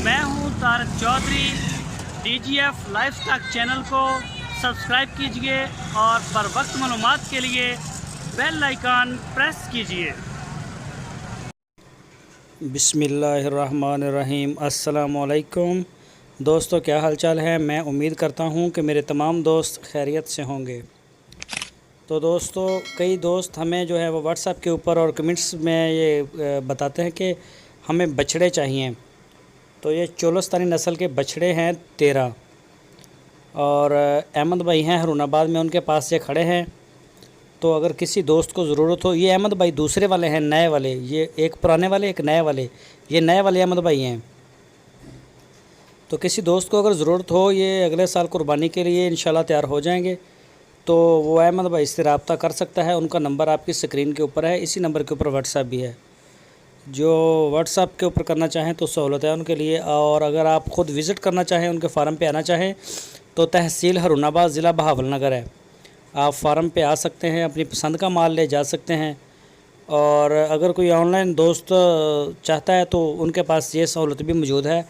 मैं हूं Tarak Chaudhary. DGF lifestyle channel को सब्सक्राइब कीजिए और बर वक्त मालूमात के लिए बेल आइकन प्रेस कीजिए। बिस्मिल्लाहिर्रहमानिर्रहीम। अस्सलामुअलैकुम दोस्तों, क्या हालचाल है। मैं उम्मीद करता हूं कि मेरे तमाम दोस्त खैरियत से होंगे। तो दोस्तों, कई दोस्त हमें जो है वो व्हाट्सएप के ऊपर और कमेंट्स में ये बताते हैं कि हमें बछड़े चाहिए। तो ये चोलस्तानी नस्ल के बछड़े हैं 13 और अहमद भाई हैं हरूनाबाद में, उनके पास ये खड़े हैं। तो अगर किसी दोस्त को ज़रूरत हो, ये अहमद भाई दूसरे वाले हैं, नए वाले, ये एक पुराने वाले एक नए वाले, ये नए वाले अहमद भाई हैं। तो किसी दोस्त को अगर ज़रूरत हो, ये अगले साल कुर्बानी के लिए इंशाल्लाह तैयार हो जाएंगे, तो वो अहमद भाई से रब्ता कर सकता है। उनका नंबर आपकी स्क्रीन के ऊपर है, इसी नंबर के ऊपर व्हाट्सएप भी है। जो व्हाट्सएप के ऊपर करना चाहें तो सहूलत है उनके लिए। और अगर आप ख़ुद विज़िट करना चाहें, उनके फार्म पे आना चाहें, तो तहसील हरूनाबाद ज़िला बहावलनगर है। आप फार्म पे आ सकते हैं, अपनी पसंद का माल ले जा सकते हैं। और अगर कोई ऑनलाइन दोस्त चाहता है तो उनके पास ये सहूलत भी मौजूद है।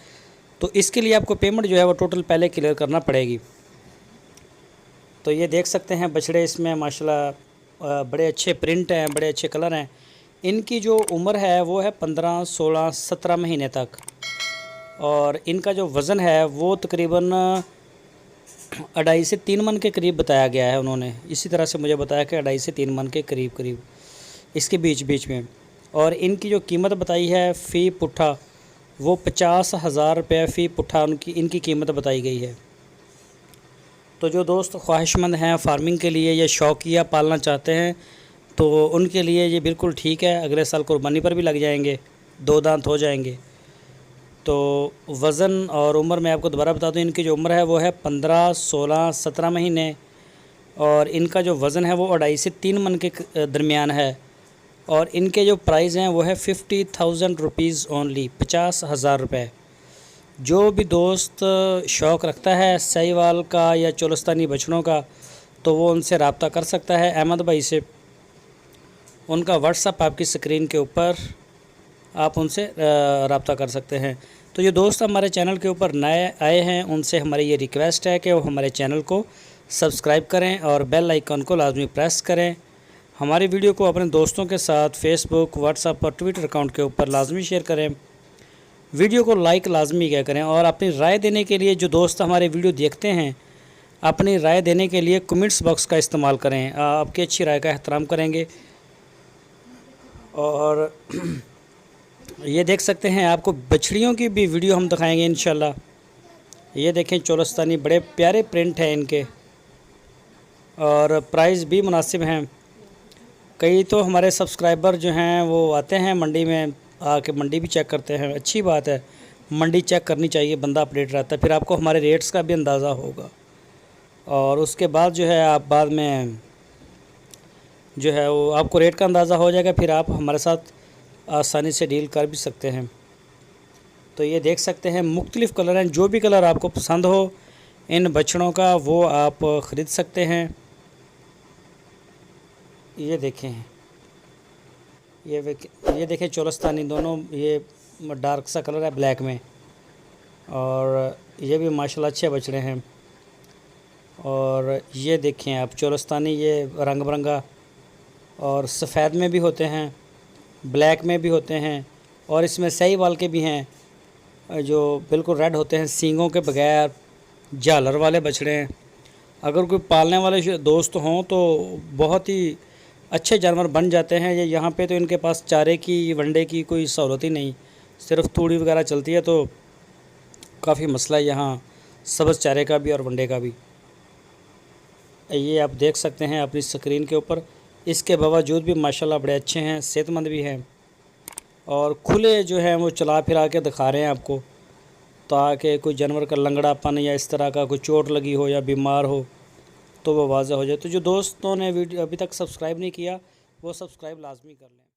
तो इसके लिए आपको पेमेंट जो है वो टोटल पहले क्लियर करना पड़ेगी। तो ये देख सकते हैं बछड़े, इसमें माशाल्लाह बड़े अच्छे प्रिंट हैं, बड़े अच्छे कलर हैं। इनकी जो उम्र है वो है 15, 16, 17 महीने तक। और इनका जो वज़न है वो तकरीबन 2.5 से 3 मन के करीब बताया गया है उन्होंने। इसी तरह से मुझे बताया कि 2.5 से 3 मन के करीब इसके बीच में। और इनकी जो कीमत बताई है फ़ी पुट्ठा, वो 50,000 रुपये फ़ी पुट्ठा इनकी कीमत बताई गई है। तो जो दोस्त ख्वाहिशमंद हैं फार्मिंग के लिए या शौकिया पालना चाहते हैं, तो उनके लिए ये बिल्कुल ठीक है। अगले साल कुर्बानी पर भी लग जाएंगे, 2 दांत हो जाएंगे। तो वज़न और उम्र मैं आपको दोबारा बता दूं, इनकी जो उम्र है वो है 15, 16, 17 महीने। और इनका जो वज़न है वो 2.5 से 3 मन के दरमियान है। और इनके जो प्राइस हैं वो है 50,000 रुपीज़ ओनली, 50,000 रुपये। जो भी दोस्त शौक़ रखता है साहिवाल का या चोलस्तानी बछड़ों का, तो वो उनसे रब्ता कर सकता है अहमद भाई से। उनका व्हाट्सएप आपकी स्क्रीन के ऊपर, आप उनसे रब्ता कर सकते हैं। तो ये दोस्त हमारे चैनल के ऊपर नए आए हैं, उनसे हमारी ये रिक्वेस्ट है कि वो हमारे चैनल को सब्सक्राइब करें और बेल आइकन को लाजमी प्रेस करें। हमारी वीडियो को अपने दोस्तों के साथ फेसबुक, व्हाट्सएप और ट्विटर अकाउंट के ऊपर लाजमी शेयर करें। वीडियो को लाइक लाजमी क्या करें। और अपनी राय देने के लिए, जो दोस्त हमारे वीडियो देखते हैं, अपनी राय देने के लिए कमेंट्स बॉक्स का इस्तेमाल करें। आपकी अच्छी राय का एहतराम करेंगे। और ये देख सकते हैं, आपको बछड़ियों की भी वीडियो हम दिखाएंगे इंशाल्लाह। ये देखें चोलस्तानी, बड़े प्यारे प्रिंट हैं इनके और प्राइस भी मुनासिब हैं। कई तो हमारे सब्सक्राइबर जो हैं वो आते हैं मंडी में, आके मंडी भी चेक करते हैं। अच्छी बात है, मंडी चेक करनी चाहिए, बंदा अपडेट रहता है, फिर आपको हमारे रेट्स का भी अंदाज़ा होगा। और उसके बाद जो है आप बाद में जो है वो आपको रेट का अंदाज़ा हो जाएगा, फिर आप हमारे साथ आसानी से डील कर भी सकते हैं। तो ये देख सकते हैं मुख्तलिफ़ कलर हैं, जो भी कलर आपको पसंद हो इन बछड़ों का वो आप ख़रीद सकते हैं। ये देखें, ये देखें चोलस्तानी, दोनों ये डार्क सा कलर है ब्लैक में। और ये भी माशाल्लाह अच्छे बछड़े हैं। और ये देखें आप चोलस्तानी, ये रंग बिरंगा और सफ़ेद में भी होते हैं, ब्लैक में भी होते हैं, और इसमें साहिवाल के भी हैं जो बिल्कुल रेड होते हैं, सींगों के बगैर, झालर वाले बछड़े हैं। अगर कोई पालने वाले दोस्त हों तो बहुत ही अच्छे जानवर बन जाते हैं। ये यहाँ पे तो इनके पास चारे की, वनडे की कोई सहूलत ही नहीं, सिर्फ तूड़ी वगैरह चलती है। तो काफ़ी मसला है यहाँ सब्ज़ चारे का भी और वनडे का भी। ये आप देख सकते हैं अपनी स्क्रीन के ऊपर। इसके बावजूद भी माशाल्लाह बड़े अच्छे हैं, सेहतमंद भी हैं। और खुले जो हैं वो चला फिरा के दिखा रहे हैं आपको, ताकि कोई जानवर का लंगड़ापन या इस तरह का कोई चोट लगी हो या बीमार हो तो वो वाज़ह हो जाए। तो जो दोस्तों ने वीडियो अभी तक सब्सक्राइब नहीं किया, वो सब्सक्राइब लाजमी कर लें।